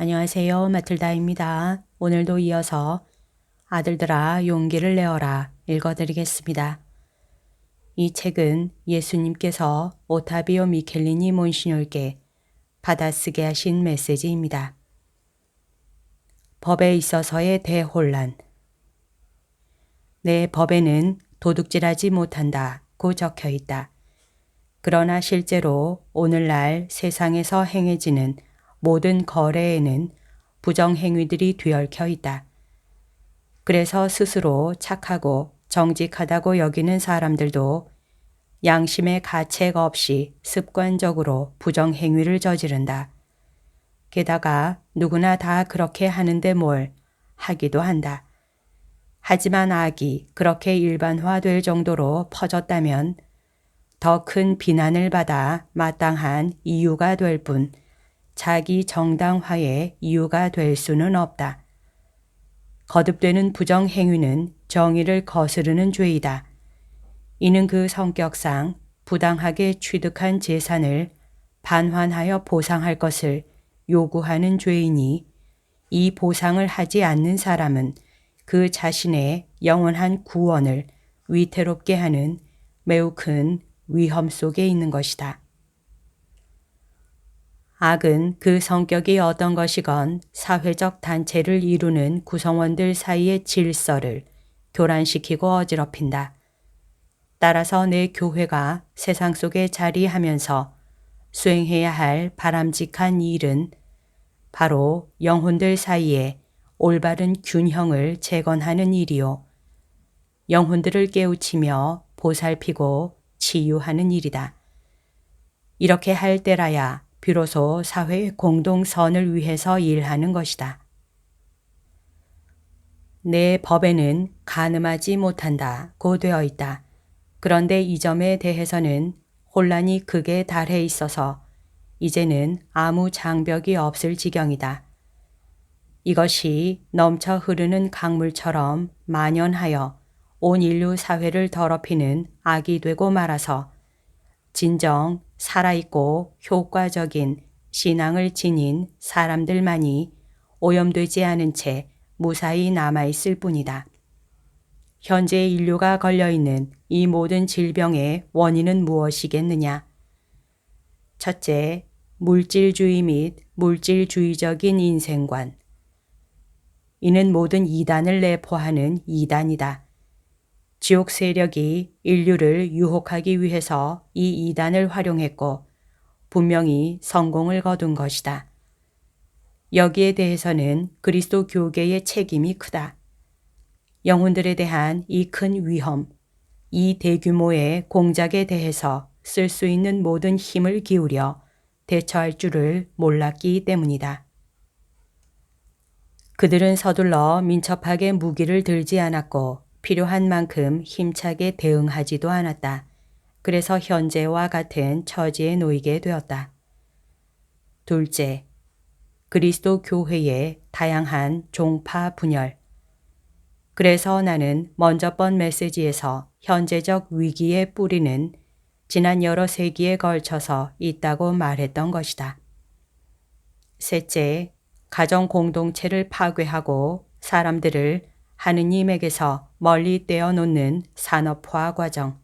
안녕하세요. 마틀다입니다. 오늘도 이어서 아들들아 용기를 내어라 읽어드리겠습니다. 이 책은 예수님께서 오타비오 미켈리니 몬시뇰께 받아쓰게 하신 메시지입니다. 법에 있어서의 대혼란. 내 법에는 도둑질하지 못한다고 적혀 있다. 그러나 실제로 오늘날 세상에서 행해지는 모든 거래에는 부정행위들이 뒤얽혀 있다. 그래서 스스로 착하고 정직하다고 여기는 사람들도 양심의 가책 없이 습관적으로 부정행위를 저지른다. 게다가 누구나 다 그렇게 하는데 뭘 하기도 한다. 하지만 악이 그렇게 일반화될 정도로 퍼졌다면 더 큰 비난을 받아 마땅한 이유가 될 뿐 자기 정당화의 이유가 될 수는 없다. 거듭되는 부정행위는 정의를 거스르는 죄이다. 이는 그 성격상 부당하게 취득한 재산을 반환하여 보상할 것을 요구하는 죄이니 이 보상을 하지 않는 사람은 그 자신의 영원한 구원을 위태롭게 하는 매우 큰 위험 속에 있는 것이다. 악은 그 성격이 어떤 것이건 사회적 단체를 이루는 구성원들 사이의 질서를 교란시키고 어지럽힌다. 따라서 내 교회가 세상 속에 자리하면서 수행해야 할 바람직한 일은 바로 영혼들 사이에 올바른 균형을 재건하는 일이요. 영혼들을 깨우치며 보살피고 치유하는 일이다. 이렇게 할 때라야 비로소 사회의 공동선을 위해서 일하는 것이다. 내 법에는 간음하지 못한다고 되어 있다. 그런데 이 점에 대해서는 혼란이 극에 달해 있어서 이제는 아무 장벽이 없을 지경이다. 이것이 넘쳐 흐르는 강물처럼 만연하여 온 인류 사회를 더럽히는 악이 되고 말아서 진정 살아있고 효과적인 신앙을 지닌 사람들만이 오염되지 않은 채 무사히 남아있을 뿐이다. 현재 인류가 걸려있는 이 모든 질병의 원인은 무엇이겠느냐? 첫째, 물질주의 및 물질주의적인 인생관. 이는 모든 이단을 내포하는 이단이다. 지옥 세력이 인류를 유혹하기 위해서 이 이단을 활용했고 분명히 성공을 거둔 것이다. 여기에 대해서는 그리스도 교계의 책임이 크다. 영혼들에 대한 이 큰 위험, 이 대규모의 공작에 대해서 쓸 수 있는 모든 힘을 기울여 대처할 줄을 몰랐기 때문이다. 그들은 서둘러 민첩하게 무기를 들지 않았고 필요한 만큼 힘차게 대응하지도 않았다. 그래서 현재와 같은 처지에 놓이게 되었다. 둘째, 그리스도 교회의 다양한 종파 분열. 그래서 나는 먼저 번 메시지에서 현재적 위기의 뿌리는 지난 여러 세기에 걸쳐서 있다고 말했던 것이다. 셋째, 가정 공동체를 파괴하고 사람들을 하느님에게서 멀리 떼어놓는 산업화 과정.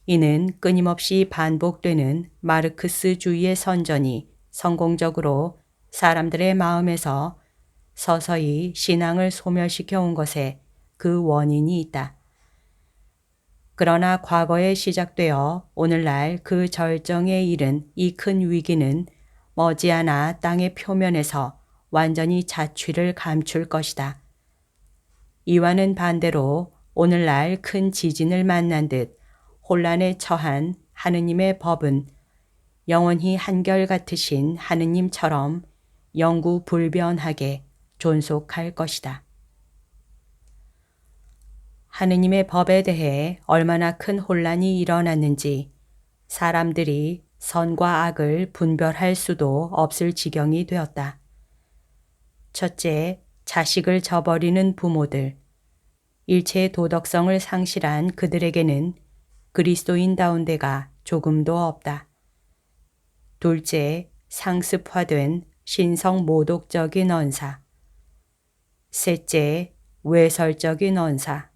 이는 끊임없이 반복되는 마르크스주의의 선전이 성공적으로 사람들의 마음에서 서서히 신앙을 소멸시켜 온 것에 그 원인이 있다. 그러나 과거에 시작되어 오늘날 그 절정에 이른 이 큰 위기는 머지않아 땅의 표면에서 완전히 자취를 감출 것이다. 이와는 반대로 오늘날 큰 지진을 만난 듯 혼란에 처한 하느님의 법은 영원히 한결같으신 하느님처럼 영구불변하게 존속할 것이다. 하느님의 법에 대해 얼마나 큰 혼란이 일어났는지 사람들이 선과 악을 분별할 수도 없을 지경이 되었다. 첫째, 자식을 저버리는 부모들. 일체의 도덕성을 상실한 그들에게는 그리스도인다운 데가 조금도 없다. 둘째, 상습화된 신성 모독적인 언사. 셋째, 외설적인 언사.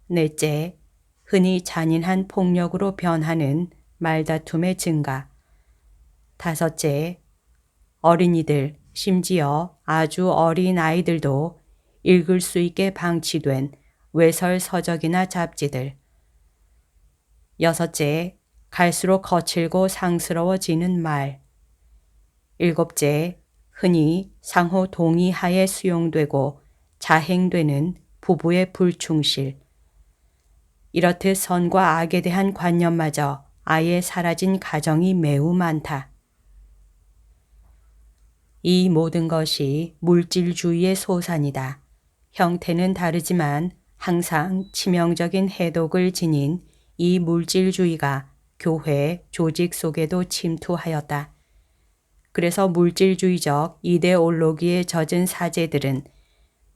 넷째, 흔히 잔인한 폭력으로 변하는 말다툼의 증가. 다섯째, 어린이들, 심지어 아주 어린 아이들도 읽을 수 있게 방치된 외설 서적이나 잡지들. 여섯째, 갈수록 거칠고 상스러워지는 말. 일곱째, 흔히 상호 동의하에 수용되고 자행되는 부부의 불충실. 이렇듯 선과 악에 대한 관념마저 아예 사라진 가정이 매우 많다. 이 모든 것이 물질주의의 소산이다. 형태는 다르지만 항상 치명적인 해독을 지닌 이 물질주의가 교회 조직 속에도 침투하였다. 그래서 물질주의적 이데올로기에 젖은 사제들은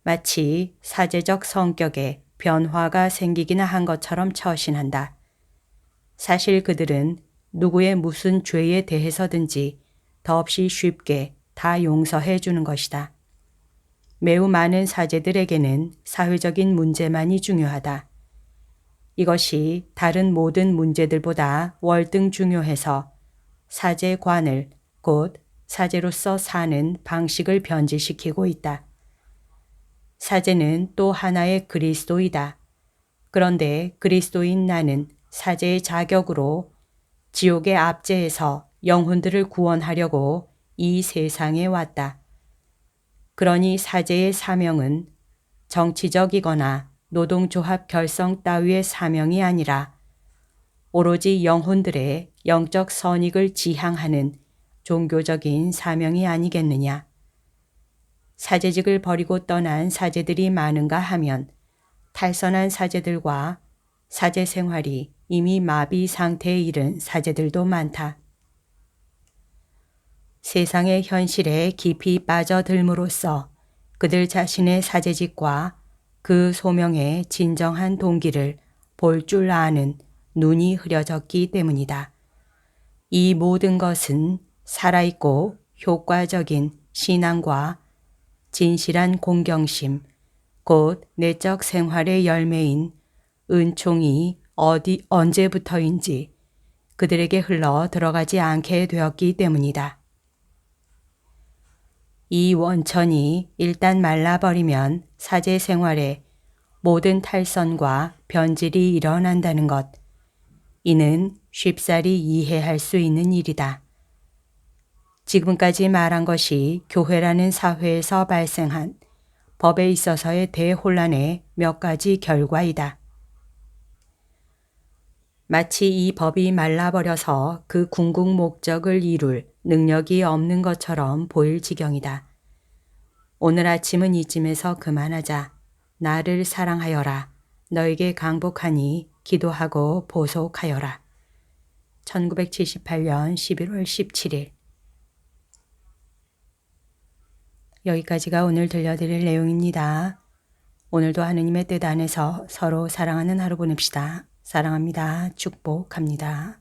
마치 사제적 성격에 변화가 생기기나 한 것처럼 처신한다. 사실 그들은 누구의 무슨 죄에 대해서든지 더없이 쉽게 다 용서해 주는 것이다. 매우 많은 사제들에게는 사회적인 문제만이 중요하다. 이것이 다른 모든 문제들보다 월등 중요해서 사제관을 곧 사제로서 사는 방식을 변질시키고 있다. 사제는 또 하나의 그리스도이다. 그런데 그리스도인 나는 사제의 자격으로 지옥의 압제에서 영혼들을 구원하려고 이 세상에 왔다. 그러니 사제의 사명은 정치적이거나 노동조합 결성 따위의 사명이 아니라 오로지 영혼들의 영적 선익을 지향하는 종교적인 사명이 아니겠느냐. 사제직을 버리고 떠난 사제들이 많은가 하면 탈선한 사제들과 사제 생활이 이미 마비 상태에 이른 사제들도 많다. 세상의 현실에 깊이 빠져들므로써 그들 자신의 사제직과 그 소명의 진정한 동기를 볼 줄 아는 눈이 흐려졌기 때문이다. 이 모든 것은 살아있고 효과적인 신앙과 진실한 공경심, 곧 내적 생활의 열매인 은총이 언제부터인지 그들에게 흘러 들어가지 않게 되었기 때문이다. 이 원천이 일단 말라버리면 사제 생활에 모든 탈선과 변질이 일어난다는 것, 이는 쉽사리 이해할 수 있는 일이다. 지금까지 말한 것이 교회라는 사회에서 발생한 법에 있어서의 대혼란의 몇 가지 결과이다. 마치 이 법이 말라버려서 그 궁극 목적을 이룰 능력이 없는 것처럼 보일 지경이다. 오늘 아침은 이쯤에서 그만하자. 나를 사랑하여라. 너에게 강복하니 기도하고 보속하여라. 1978년 11월 17일. 여기까지가 오늘 들려드릴 내용입니다. 오늘도 하느님의 뜻 안에서 서로 사랑하는 하루 보냅시다. 사랑합니다. 축복합니다.